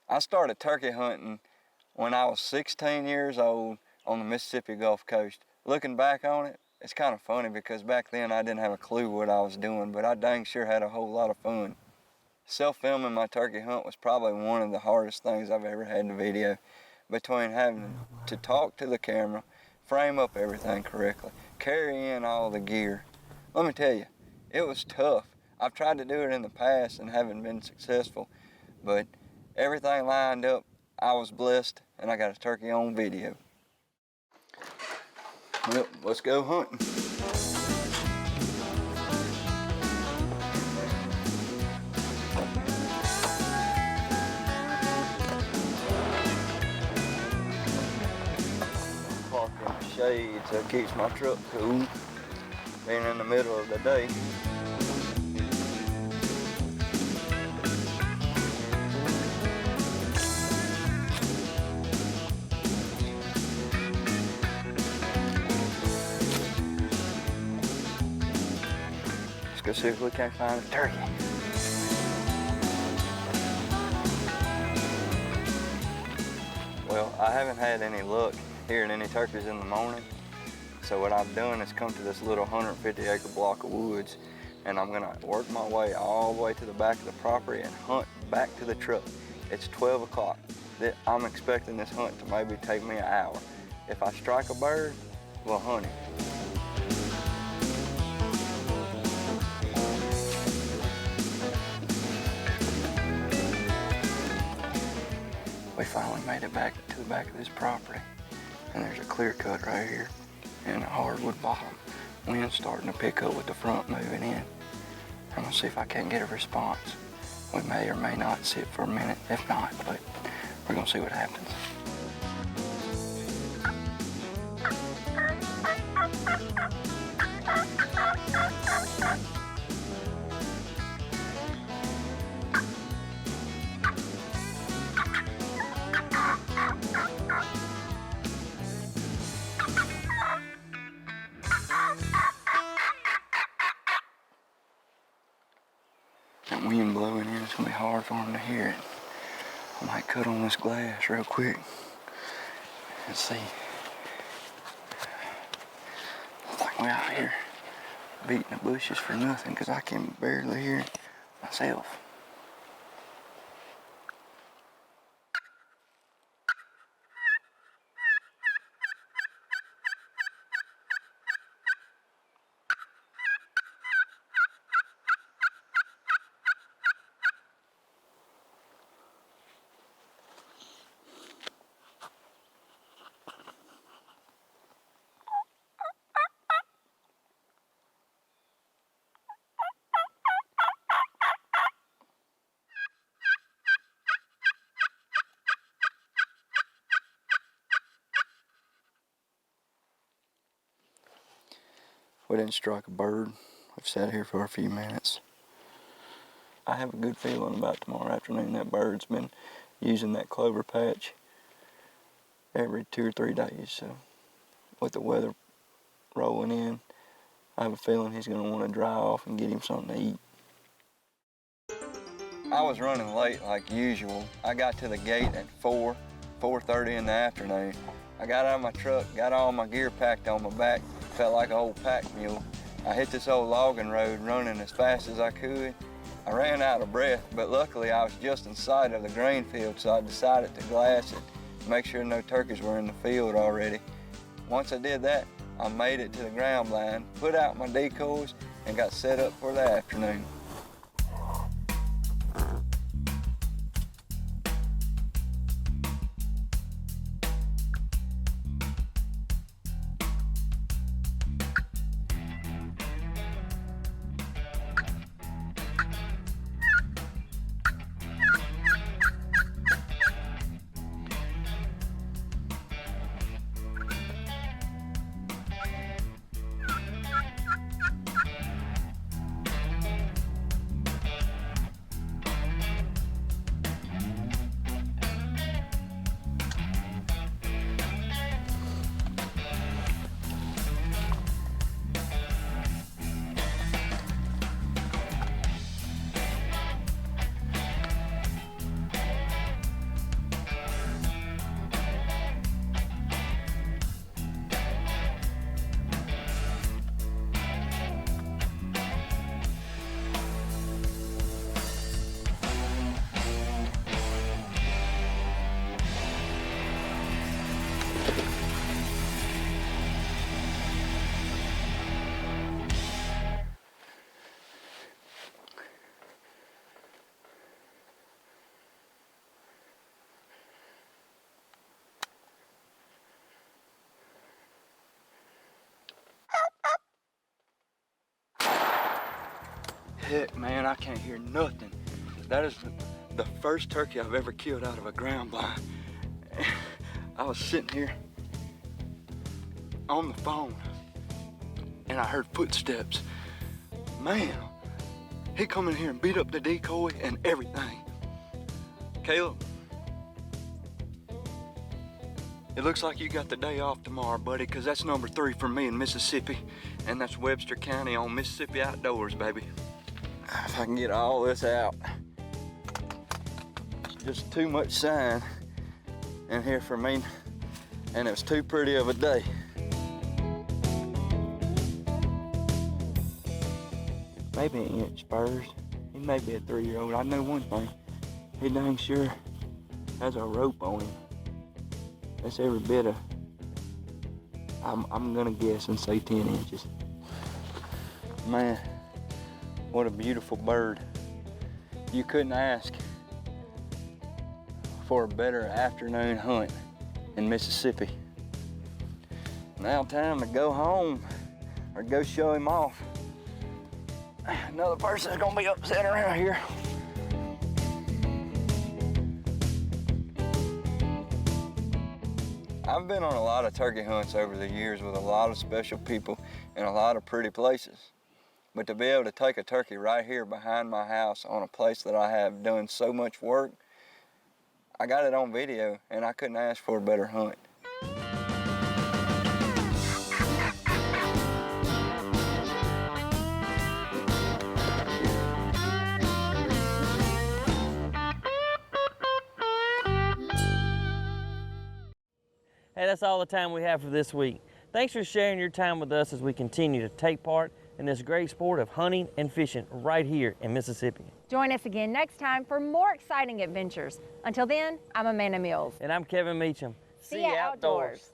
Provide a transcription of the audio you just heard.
I started turkey hunting when I was 16 years old on the Mississippi Gulf Coast. Looking back on it, it's kind of funny because back then I didn't have a clue what I was doing, but I dang sure had a whole lot of fun. Self-filming my turkey hunt was probably one of the hardest things I've ever had to video, between having to talk to the camera, frame up everything correctly, carry in all the gear. Let me tell you, it was tough. I've tried to do it in the past and haven't been successful, but everything lined up. I was blessed and I got a turkey on video. Well, let's go hunting. Park in the shade so it keeps my truck cool, being in the middle of the day. Go see if we can't find a turkey. Well, I haven't had any luck hearing any turkeys in the morning, so what I've done is come to this little 150-acre block of woods, and I'm gonna work my way all the way to the back of the property and hunt back to the truck. It's 12 o'clock. I'm expecting this hunt to maybe take me an hour. If I strike a bird, we'll hunt him. We finally made it back to the back of this property, and there's a clear cut right here and a hardwood bottom. Wind's starting to pick up with the front moving in. I'm gonna see if I can't get a response. We may or may not sit for a minute, if not, but we're gonna see what happens. That wind blowing in, it's gonna be hard for him to hear it. I might cut on this glass real quick and see. It's like we're out here beating the bushes for nothing because I can barely hear it myself. We didn't strike a bird. We've sat here for a few minutes. I have a good feeling about tomorrow afternoon. That bird's been using that clover patch every 2 or 3 days. So with the weather rolling in, I have a feeling he's gonna want to dry off and get him something to eat. I was running late like usual. I got to the gate at 4:30 in the afternoon. I got out of my truck, got all my gear packed on my back, felt like an old pack mule. I hit this old logging road running as fast as I could. I ran out of breath, but luckily I was just in sight of the grain field, so I decided to glass it, make sure no turkeys were in the field already. Once I did that, I made it to the ground blind, put out my decoys, and got set up for the afternoon. Heck, man, I can't hear nothing. That is the first turkey I've ever killed out of a ground blind. I was sitting here on the phone and I heard footsteps. Man, he come in here and beat up the decoy and everything. Caleb, it looks like you got the day off tomorrow, buddy, because that's number 3 for me in Mississippi, and that's Webster County on Mississippi Outdoors, baby. If I can get all this out. Just too much sign in here for me, and it was too pretty of a day. Maybe an inch spurs. He may be a 3-year-old. I know one thing. He dang sure has a rope on him. That's every bit of, I'm gonna guess and say 10 inches. Man, what a beautiful bird. You couldn't ask for a better afternoon hunt in Mississippi. Now time to go home or go show him off. Another person's gonna be upset around here. I've been on a lot of turkey hunts over the years with a lot of special people in a lot of pretty places. But to be able to take a turkey right here behind my house on a place that I have done so much work, I got it on video and I couldn't ask for a better hunt. Hey, that's all the time we have for this week. Thanks for sharing your time with us as we continue to take part in this great sport of hunting and fishing right here in Mississippi. Join us again next time for more exciting adventures. Until then, I'm Amanda Mills. And I'm Kevin Meacham. See ya outdoors.